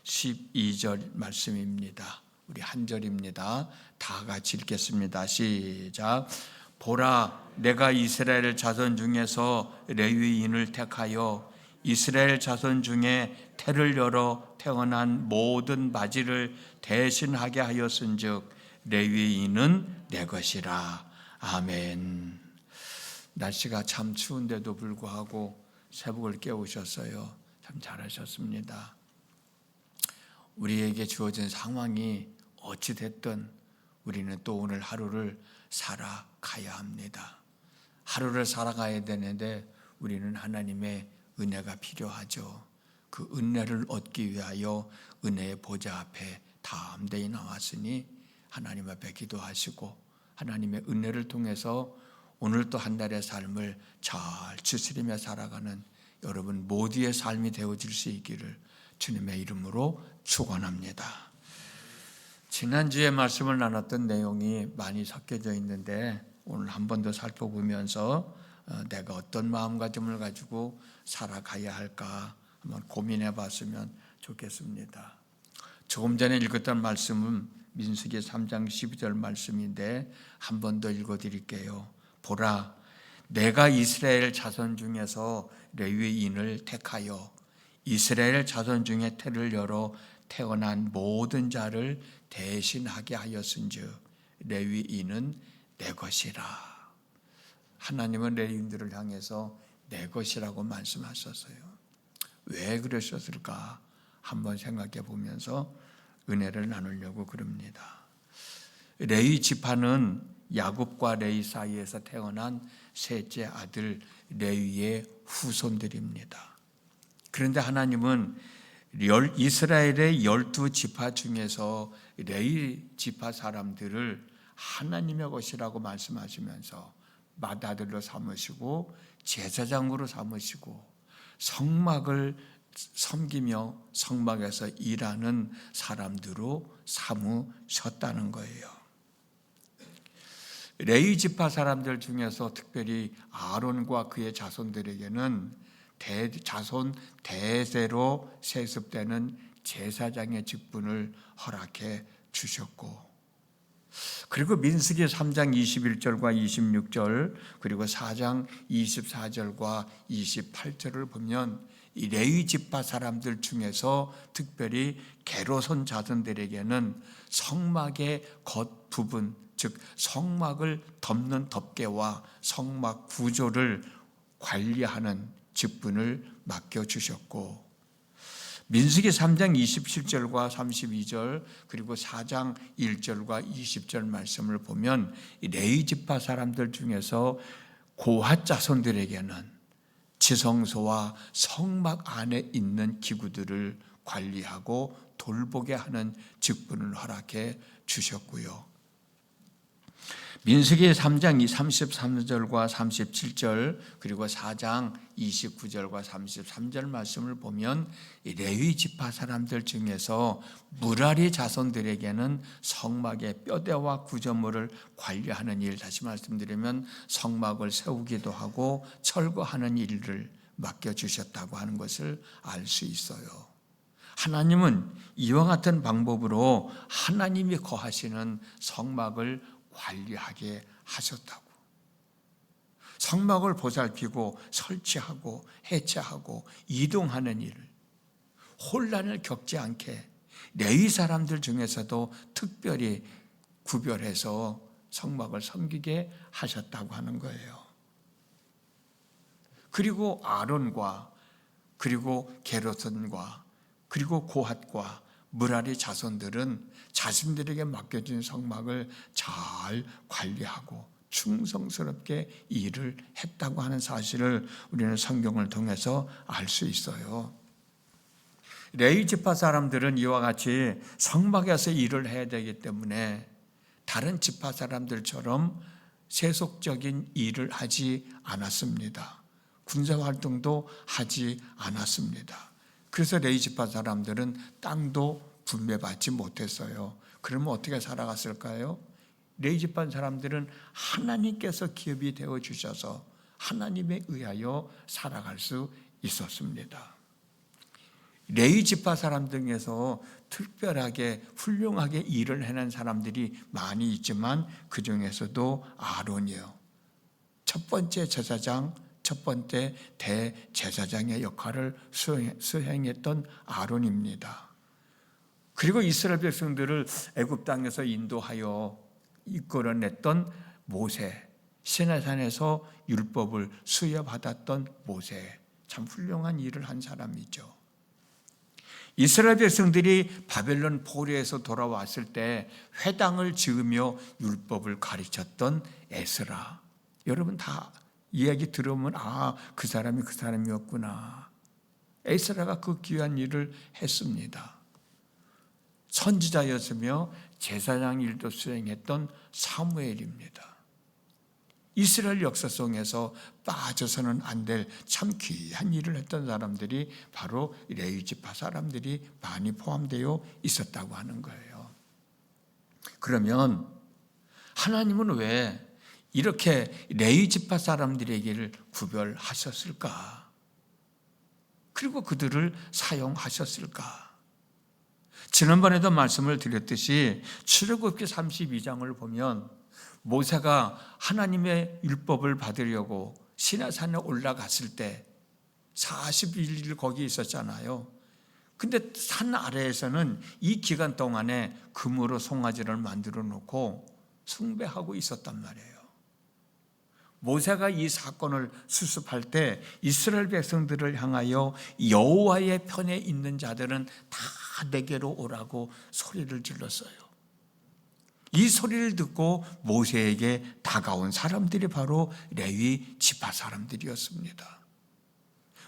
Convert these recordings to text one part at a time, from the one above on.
12절 말씀입니다. 우리 한 절입니다. 다 같이 읽겠습니다. 시작. 보라, 내가 이스라엘 자손 중에서 레위인을 택하여 이스라엘 자손 중에 태를 열어 태어난 모든 바지를 대신하게 하였은즉 레위인은 내 것이라. 아멘. 날씨가 참 추운데도 불구하고 새벽을 깨우셨어요. 참 잘하셨습니다. 우리에게 주어진 상황이 어찌됐든 우리는 또 오늘 하루를 살아가야 합니다. 하루를 살아가야 되는데 우리는 하나님의 은혜가 필요하죠. 그 은혜를 얻기 위하여 은혜의 보좌 앞에 담대히 나왔으니 하나님 앞에 기도하시고 하나님의 은혜를 통해서 오늘 또 한 달의 삶을 잘 추스리며 살아가는 여러분 모두의 삶이 되어질 수 있기를 주님의 이름으로 축원합니다. 지난주에 말씀을 나눴던 내용이 많이 섞여져 있는데 오늘 한 번 더 살펴보면서 내가 어떤 마음가짐을 가지고 살아가야 할까 한번 고민해 봤으면 좋겠습니다. 조금 전에 읽었던 말씀은 민수기 3장 12절 말씀인데 한 번 더 읽어드릴게요. 보라, 내가 이스라엘 자손 중에서 레위인을 택하여 이스라엘 자손 중에 태를 열어 태어난 모든 자를 대신하게 하였은즉 레위인은 내 것이라. 하나님은 레위인들을 향해서 내 것이라고 말씀하셨어요. 왜 그러셨을까? 한번 생각해 보면서 은혜를 나누려고 그럽니다. 레위 지파는 야곱과 레위 사이에서 태어난 셋째 아들 레위의 후손들입니다. 그런데 하나님은 이스라엘의 12지파 중에서 레위 지파 사람들을 하나님의 것이라고 말씀하시면서 맏아들로 삼으시고 제사장으로 삼으시고 성막을 섬기며 성막에서 일하는 사람들로 삼으셨다는 거예요. 레위 지파 사람들 중에서 특별히 아론과 그의 자손들에게는 자손 대대로 세습되는 제사장의 직분을 허락해 주셨고, 그리고 민수기 3장 21절과 26절 그리고 4장 24절과 28절을 보면 이 레위 지파 사람들 중에서 특별히 게르손 자손들에게는 성막의 겉부분, 즉 성막을 덮는 덮개와 성막 구조를 관리하는 직분을 맡겨주셨고, 민수기 3장 27절과 32절 그리고 4장 1절과 20절 말씀을 보면 레위 지파 사람들 중에서 고핫 자손들에게는 지성소와 성막 안에 있는 기구들을 관리하고 돌보게 하는 직분을 허락해 주셨고요. 민수기 3장 33절과 37절 그리고 4장 29절과 33절 말씀을 보면 레위 지파 사람들 중에서 무라리 자손들에게는 성막의 뼈대와 구조물을 관리하는 일, 다시 말씀드리면 성막을 세우기도 하고 철거하는 일을 맡겨주셨다고 하는 것을 알 수 있어요. 하나님은 이와 같은 방법으로 하나님이 거하시는 성막을 관리하게 하셨다고. 성막을 보살피고 설치하고 해체하고 이동하는 일을 혼란을 겪지 않게 레위 사람들 중에서도 특별히 구별해서 성막을 섬기게 하셨다고 하는 거예요. 그리고 아론과 그리고 게르손과 그리고 고핫과 무라리 자손들은 자신들에게 맡겨진 성막을 잘 관리하고 충성스럽게 일을 했다고 하는 사실을 우리는 성경을 통해서 알 수 있어요. 레위 지파 사람들은 이와 같이 성막에서 일을 해야 되기 때문에 다른 지파 사람들처럼 세속적인 일을 하지 않았습니다. 군사활동도 하지 않았습니다. 그래서 레위 지파 사람들은 땅도 분배받지 못했어요. 그러면 어떻게 살아갔을까요? 레위 지파 사람들은 하나님께서 기업이 되어 주셔서 하나님에 의하여 살아갈 수 있었습니다. 레위 지파 사람들 중에서 특별하게 훌륭하게 일을 해낸 사람들이 많이 있지만 그 중에서도 아론이요. 첫 번째 제사장, 첫 번째 대제사장의 역할을 수행했던 아론입니다. 그리고 이스라엘 백성들을 애굽 땅에서 인도하여 이끌어냈던 모세, 시내산에서 율법을 수여받았던 모세, 참 훌륭한 일을 한 사람이죠. 이스라엘 백성들이 바벨론 포로에서 돌아왔을 때 회당을 지으며 율법을 가르쳤던 에스라. 여러분 다 이야기 들으면 그 사람이 그 사람이었구나. 에스라가 그 귀한 일을 했습니다. 선지자였으며 제사장 일도 수행했던 사무엘입니다. 이스라엘 역사 속에서 빠져서는 안 될 참 귀한 일을 했던 사람들이 바로 레위 지파 사람들이 많이 포함되어 있었다고 하는 거예요. 그러면 하나님은 왜 이렇게 레위 지파 사람들에게를 구별하셨을까? 그리고 그들을 사용하셨을까? 지난번에도 말씀을 드렸듯이 출애굽기 32장을 보면 모세가 하나님의 율법을 받으려고 시내산에 올라갔을 때 40일 거기 있었잖아요. 근데 산 아래에서는 이 기간 동안에 금으로 송아지를 만들어 놓고 숭배하고 있었단 말이에요. 모세가 이 사건을 수습할 때 이스라엘 백성들을 향하여 여호와의 편에 있는 자들은 다 내게로 오라고 소리를 질렀어요. 이 소리를 듣고 모세에게 다가온 사람들이 바로 레위 지파 사람들이었습니다.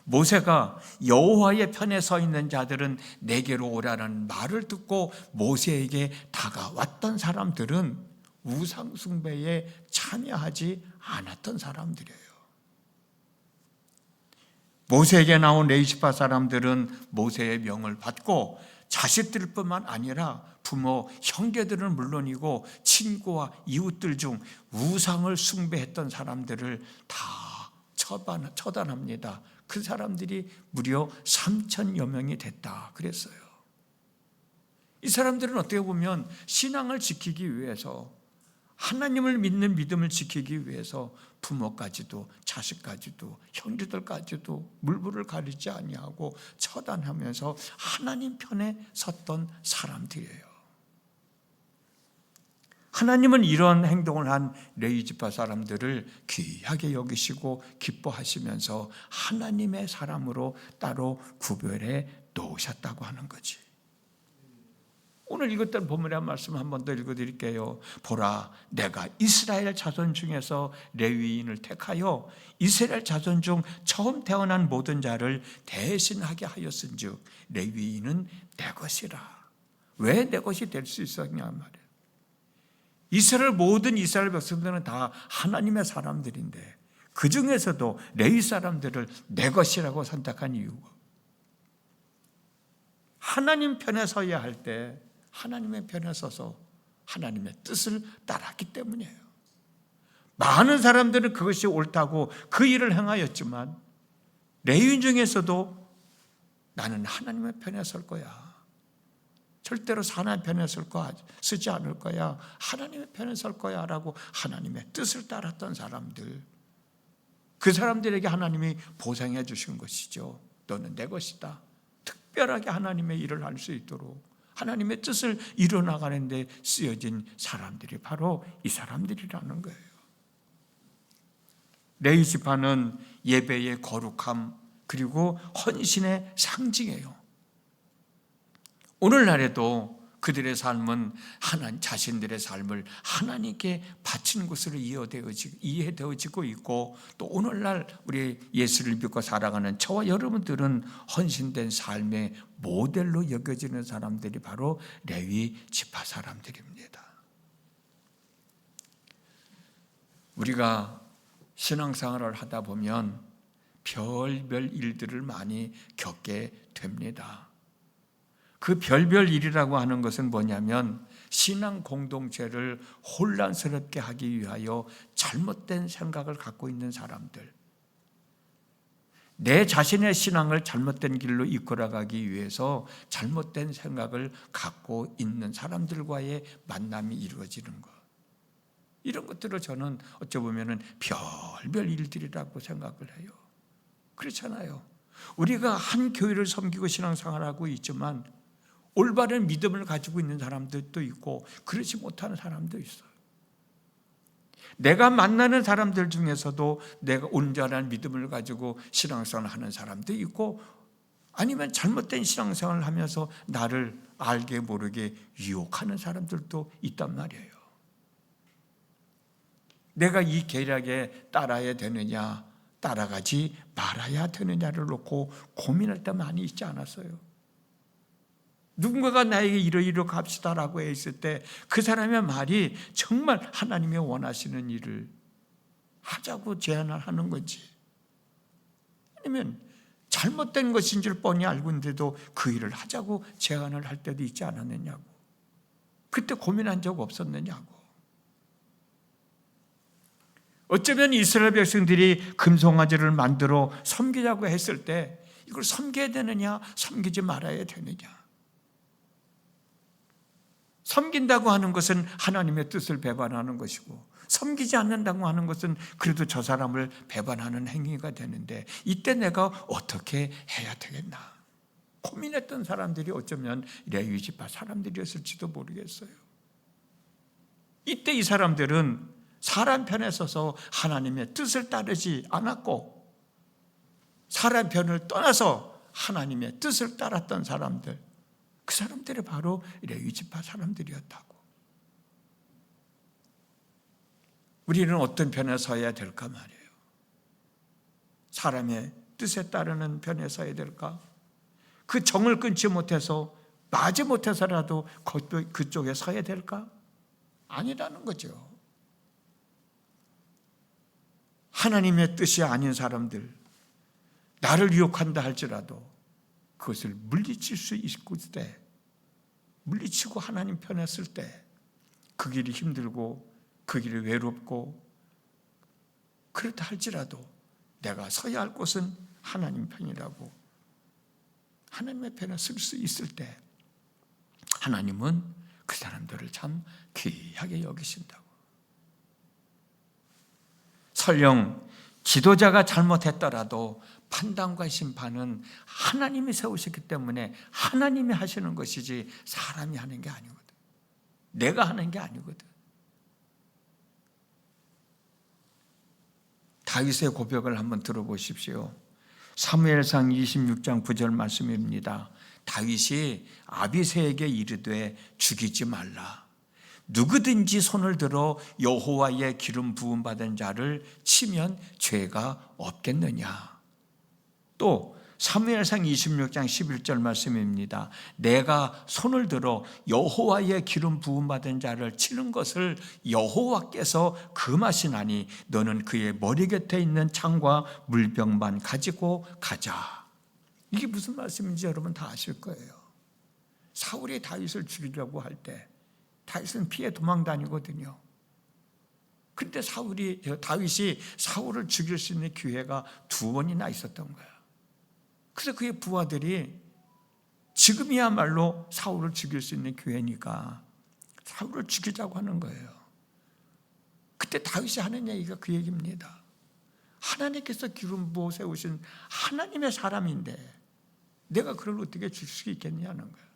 모세가 여호와의 편에 서 있는 자들은 내게로 오라는 말을 듣고 모세에게 다가왔던 사람들은 우상 숭배에 참여하지 않았던 사람들이에요. 모세에게 나온 레위 지파 사람들은 모세의 명을 받고 자식들뿐만 아니라 부모, 형제들은 물론이고 친구와 이웃들 중 우상을 숭배했던 사람들을 다 처단합니다. 그 사람들이 무려 3,000여 명이 됐다 그랬어요. 이 사람들은 어떻게 보면 신앙을 지키기 위해서, 하나님을 믿는 믿음을 지키기 위해서 부모까지도 자식까지도 형제들까지도 물불을 가리지 아니하고 처단하면서 하나님 편에 섰던 사람들이에요. 하나님은 이런 행동을 한 레위 지파 사람들을 귀하게 여기시고 기뻐하시면서 하나님의 사람으로 따로 구별해 놓으셨다고 하는 거지. 오늘 읽었던 본문의 말씀 한 번 더 읽어드릴게요. 보라, 내가 이스라엘 자손 중에서 레위인을 택하여 이스라엘 자손 중 처음 태어난 모든 자를 대신하게 하였은즉 레위인은 내 것이라. 왜 내 것이 될 수 있었냐 말이에요. 모든 이스라엘 백성들은 다 하나님의 사람들인데 그 중에서도 레위 사람들을 내 것이라고 선택한 이유가, 하나님 편에 서야 할 때 하나님의 편에 서서 하나님의 뜻을 따랐기 때문이에요. 많은 사람들은 그것이 옳다고 그 일을 행하였지만 레위인 중에서도 나는 하나님의 편에 설 거야, 절대로 하나님의 편에 쓰지 않을 거야, 하나님의 편에 설 거야 라고 하나님의 뜻을 따랐던 사람들, 그 사람들에게 하나님이 보상해 주신 것이죠. 너는 내 것이다. 특별하게 하나님의 일을 할 수 있도록 하나님의 뜻을 이뤄나가는 데 쓰여진 사람들이 바로 이 사람들이라는 거예요. 레위 지파는 예배의 거룩함 그리고 헌신의 상징이에요. 오늘날에도 그들의 삶은 자신들의 삶을 하나님께 바치는 것으로 이해되어지고 있고, 또 오늘날 우리 예수를 믿고 살아가는 저와 여러분들은 헌신된 삶의 모델로 여겨지는 사람들이 바로 레위 지파 사람들입니다. 우리가 신앙생활을 하다 보면 별별 일들을 많이 겪게 됩니다. 그 별별 일이라고 하는 것은 뭐냐면 신앙 공동체를 혼란스럽게 하기 위하여 잘못된 생각을 갖고 있는 사람들, 내 자신의 신앙을 잘못된 길로 이끌어가기 위해서 잘못된 생각을 갖고 있는 사람들과의 만남이 이루어지는 것, 이런 것들을 저는 어찌 보면 별별 일들이라고 생각을 해요. 그렇잖아요. 우리가 한 교회를 섬기고 신앙생활하고 있지만 올바른 믿음을 가지고 있는 사람들도 있고 그렇지 못하는 사람도 있어요. 내가 만나는 사람들 중에서도 내가 온전한 믿음을 가지고 신앙생활을 하는 사람도 있고, 아니면 잘못된 신앙생활을 하면서 나를 알게 모르게 유혹하는 사람들도 있단 말이에요. 내가 이 계략에 따라야 되느냐, 따라가지 말아야 되느냐를 놓고 고민할 때 많이 있지 않았어요? 누군가가 나에게 이러이러 갑시다라고 했을 때 그 사람의 말이 정말 하나님이 원하시는 일을 하자고 제안을 하는 건지, 아니면 잘못된 것인 줄 뻔히 알고 있는데도 그 일을 하자고 제안을 할 때도 있지 않았느냐고, 그때 고민한 적 없었느냐고. 어쩌면 이스라엘 백성들이 금송아지를 만들어 섬기자고 했을 때 이걸 섬겨야 되느냐, 섬기지 말아야 되느냐. 섬긴다고 하는 것은 하나님의 뜻을 배반하는 것이고, 섬기지 않는다고 하는 것은 그래도 저 사람을 배반하는 행위가 되는데, 이때 내가 어떻게 해야 되겠나 고민했던 사람들이 어쩌면 레위 지파 사람들이었을지도 모르겠어요. 이때 이 사람들은 사람 편에 서서 하나님의 뜻을 따르지 않았고, 사람 편을 떠나서 하나님의 뜻을 따랐던 사람들, 그 사람들이 바로 레위 지파 사람들이었다고. 우리는 어떤 편에 서야 될까 말이에요. 사람의 뜻에 따르는 편에 서야 될까? 그 정을 끊지 못해서, 마지 못해서라도 그쪽에 서야 될까? 아니라는 거죠. 하나님의 뜻이 아닌 사람들, 나를 유혹한다 할지라도 그것을 물리칠 수 있을 때, 물리치고 하나님 편에 쓸 때 그 길이 힘들고 그 길이 외롭고 그렇다 할지라도 내가 서야 할 곳은 하나님 편이라고, 하나님의 편에 쓸 수 있을 때 하나님은 그 사람들을 참 귀하게 여기신다고. 설령 지도자가 잘못했더라도 판단과 심판은 하나님이 세우셨기 때문에 하나님이 하시는 것이지 사람이 하는 게 아니거든. 내가 하는 게 아니거든. 다윗의 고백을 한번 들어보십시오. 사무엘상 26장 9절 말씀입니다. 다윗이 아비새에게 이르되 죽이지 말라. 누구든지 손을 들어 여호와의 기름 부음 받은 자를 치면 죄가 없겠느냐. 또 사무엘상 26장 11절 말씀입니다. 내가 손을 들어 여호와의 기름 부음 받은 자를 치는 것을 여호와께서 금하시나니 너는 그의 머리 곁에 있는 창과 물병만 가지고 가자. 이게 무슨 말씀인지 여러분 다 아실 거예요. 사울이 다윗을 죽이려고 할 때 다윗은 피해 도망 다니거든요. 그런데 다윗이 사울을 죽일 수 있는 기회가 2번이나 있었던 거야. 그래서 그의 부하들이 지금이야말로 사울을 죽일 수 있는 기회니까 사울을 죽이자고 하는 거예요. 그때 다윗이 하는 얘기가 그 얘기입니다. 하나님께서 기름 부어 세우신 하나님의 사람인데 내가 그걸 어떻게 죽일 수 있겠냐는 거예요.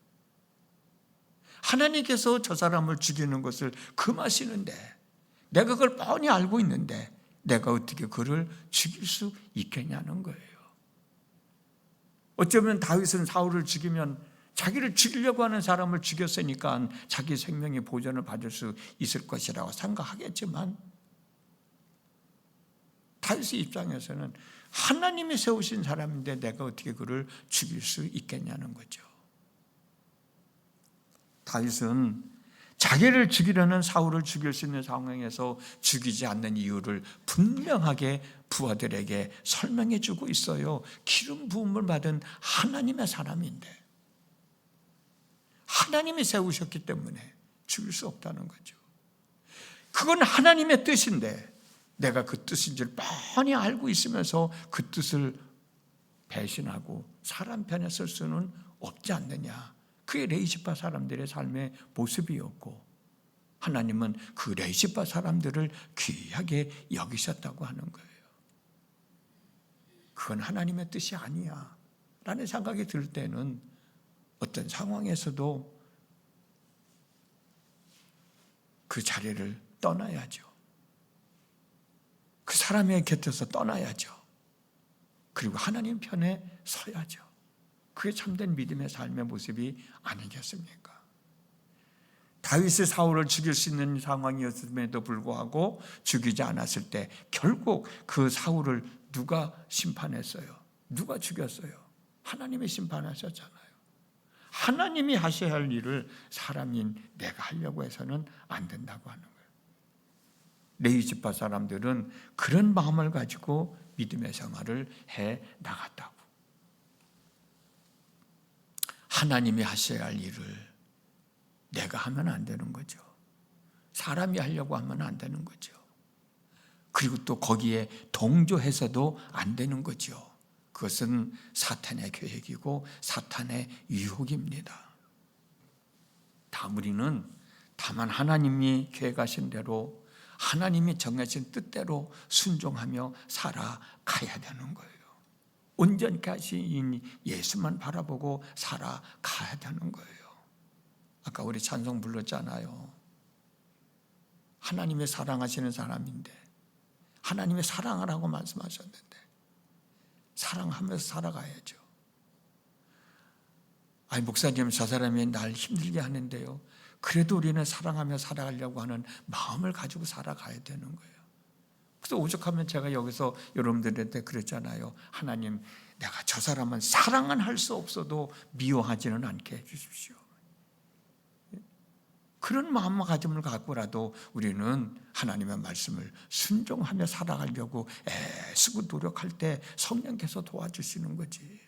하나님께서 저 사람을 죽이는 것을 금하시는데 내가 그걸 뻔히 알고 있는데 내가 어떻게 그를 죽일 수 있겠냐는 거예요. 어쩌면 다윗은 사울을 죽이면 자기를 죽이려고 하는 사람을 죽였으니까 자기 생명의 보전을 받을 수 있을 것이라고 생각하겠지만, 다윗의 입장에서는 하나님이 세우신 사람인데 내가 어떻게 그를 죽일 수 있겠냐는 거죠. 다윗은 자기를 죽이려는 사울을 죽일 수 있는 상황에서 죽이지 않는 이유를 분명하게 부하들에게 설명해 주고 있어요. 기름 부음을 받은 하나님의 사람인데 하나님이 세우셨기 때문에 죽일 수 없다는 거죠. 그건 하나님의 뜻인데 내가 그 뜻인 줄 뻔히 알고 있으면서 그 뜻을 배신하고 사람 편에 설 수는 없지 않느냐. 그게 레위지파 사람들의 삶의 모습이었고 하나님은 그 레위지파 사람들을 귀하게 여기셨다고 하는 거예요. 그건 하나님의 뜻이 아니야 라는 생각이 들 때는 어떤 상황에서도 그 자리를 떠나야죠. 그 사람의 곁에서 떠나야죠. 그리고 하나님 편에 서야죠. 그게 참된 믿음의 삶의 모습이 아니겠습니까? 다윗이 사울을 죽일 수 있는 상황이었음에도 불구하고 죽이지 않았을 때 결국 그 사울을 누가 심판했어요? 누가 죽였어요? 하나님이 심판하셨잖아요. 하나님이 하셔야 할 일을 사람인 내가 하려고 해서는 안 된다고 하는 거예요. 레위지파 사람들은 그런 마음을 가지고 믿음의 생활을 해 나갔다고. 하나님이 하셔야 할 일을 내가 하면 안 되는 거죠. 사람이 하려고 하면 안 되는 거죠. 그리고 또 거기에 동조해서도 안 되는 거죠. 그것은 사탄의 계획이고 사탄의 유혹입니다. 우리는 다만 하나님이 계획하신 대로 하나님이 정하신 뜻대로 순종하며 살아가야 되는 거예요. 온전히 하신 예수만 바라보고 살아가야 되는 거예요. 아까 우리 찬송 불렀잖아요. 하나님의 사랑하시는 사람인데 하나님의 사랑하라고 말씀하셨는데 사랑하면서 살아가야죠. 아니 목사님 저 사람이 날 힘들게 하는데요. 그래도 우리는 사랑하며 살아가려고 하는 마음을 가지고 살아가야 되는 거예요. 그래서 오죽하면 제가 여기서 여러분들한테 그랬잖아요. 하나님 내가 저 사람은 사랑은 할 수 없어도 미워하지는 않게 해주십시오. 그런 마음가짐을 갖고라도 우리는 하나님의 말씀을 순종하며 살아가려고 애쓰고 노력할 때 성령께서 도와주시는 거지.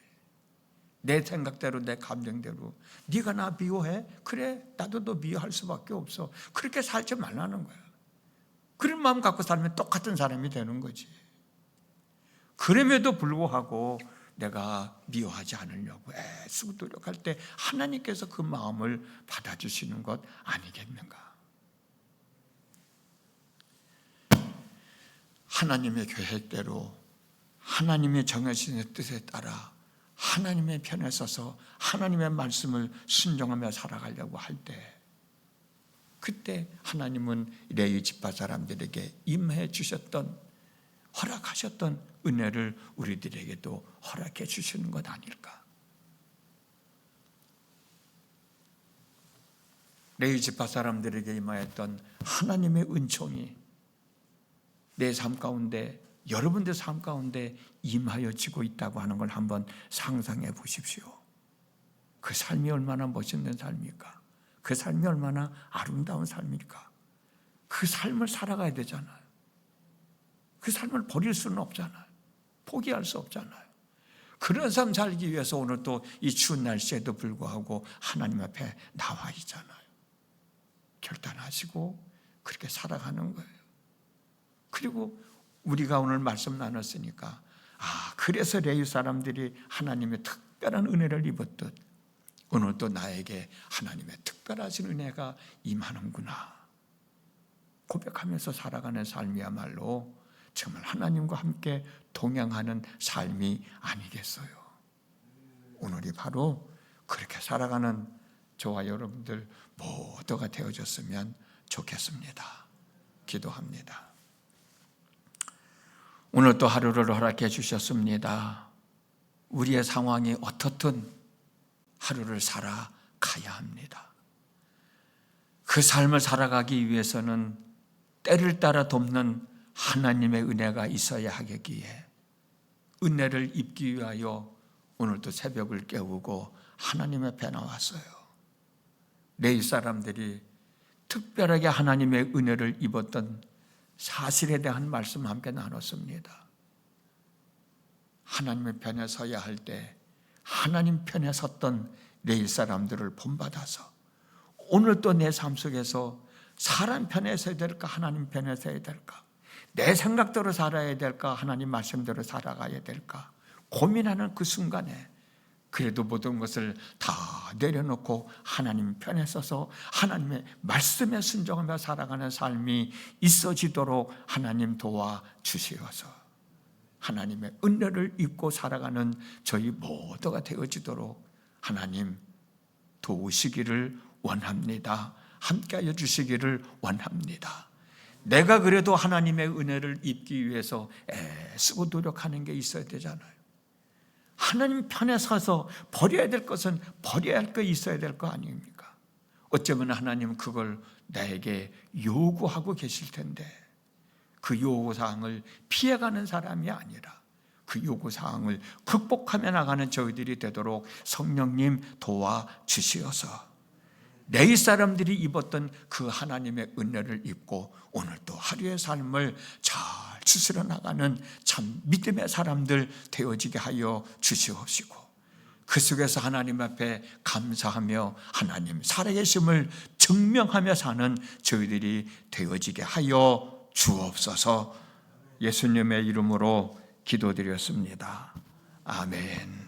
내 생각대로 내 감정대로 네가 나 미워해? 그래 나도 너 미워할 수밖에 없어. 그렇게 살지 말라는 거야. 그런 마음 갖고 살면 똑같은 사람이 되는 거지. 그럼에도 불구하고 내가 미워하지 않으려고 애쓰고 노력할 때 하나님께서 그 마음을 받아주시는 것 아니겠는가? 하나님의 계획대로 하나님의 정하신 뜻에 따라 하나님의 편에 서서 하나님의 말씀을 순종하며 살아가려고 할 때 그때 하나님은 레위지파 사람들에게 임해 주셨던 허락하셨던 은혜를 우리들에게도 허락해 주시는 것 아닐까? 레위지파 사람들에게 임하였던 하나님의 은총이 내 삶 가운데 여러분들 삶 가운데 임하여지고 있다고 하는 걸 한번 상상해 보십시오. 그 삶이 얼마나 멋있는 삶일까? 그 삶이 얼마나 아름다운 삶일까? 그 삶을 살아가야 되잖아요. 그 삶을 버릴 수는 없잖아요. 포기할 수 없잖아요. 그런 삶 살기 위해서 오늘 또 이 추운 날씨에도 불구하고 하나님 앞에 나와 있잖아요. 결단하시고 그렇게 살아가는 거예요. 그리고 우리가 오늘 말씀 나눴으니까 그래서 레위 사람들이 하나님의 특별한 은혜를 입었듯 오늘 또 나에게 하나님의 특별하신 은혜가 임하는구나 고백하면서 살아가는 삶이야말로 정말 하나님과 함께 동행하는 삶이 아니겠어요. 오늘이 바로 그렇게 살아가는 저와 여러분들 모두가 되어졌으면 좋겠습니다. 기도합니다. 오늘 또 하루를 허락해 주셨습니다. 우리의 상황이 어떻든 하루를 살아가야 합니다. 그 삶을 살아가기 위해서는 때를 따라 돕는 하나님의 은혜가 있어야 하겠기에 은혜를 입기 위하여 오늘도 새벽을 깨우고 하나님 앞에 나왔어요. 레위 사람들이 특별하게 하나님의 은혜를 입었던 사실에 대한 말씀 함께 나눴습니다. 하나님의 편에 서야 할 때 하나님 편에 섰던 레위 사람들을 본받아서 오늘 또 내 삶 속에서 사람 편에 서야 될까 하나님 편에 서야 될까 내 생각대로 살아야 될까 하나님 말씀대로 살아가야 될까 고민하는 그 순간에 그래도 모든 것을 다 내려놓고 하나님 편에 서서 하나님의 말씀에 순종하며 살아가는 삶이 있어지도록 하나님 도와주시어서 하나님의 은혜를 입고 살아가는 저희 모두가 되어지도록 하나님 도우시기를 원합니다. 함께하여 주시기를 원합니다. 내가 그래도 하나님의 은혜를 입기 위해서 애쓰고 노력하는 게 있어야 되잖아요. 하나님 편에 서서 버려야 될 것은 버려야 할 거 있어야 될 거 아닙니까? 어쩌면 하나님은 그걸 나에게 요구하고 계실 텐데 그 요구사항을 피해가는 사람이 아니라 그 요구사항을 극복하며 나가는 저희들이 되도록 성령님 도와주시어서 내일 사람들이 입었던 그 하나님의 은혜를 입고 오늘도 하루의 삶을 잘 추스려 나가는 참 믿음의 사람들 되어지게 하여 주시옵시고 그 속에서 하나님 앞에 감사하며 하나님 살아계심을 증명하며 사는 저희들이 되어지게 하여 주옵소서. 예수님의 이름으로 기도드렸습니다. 아멘.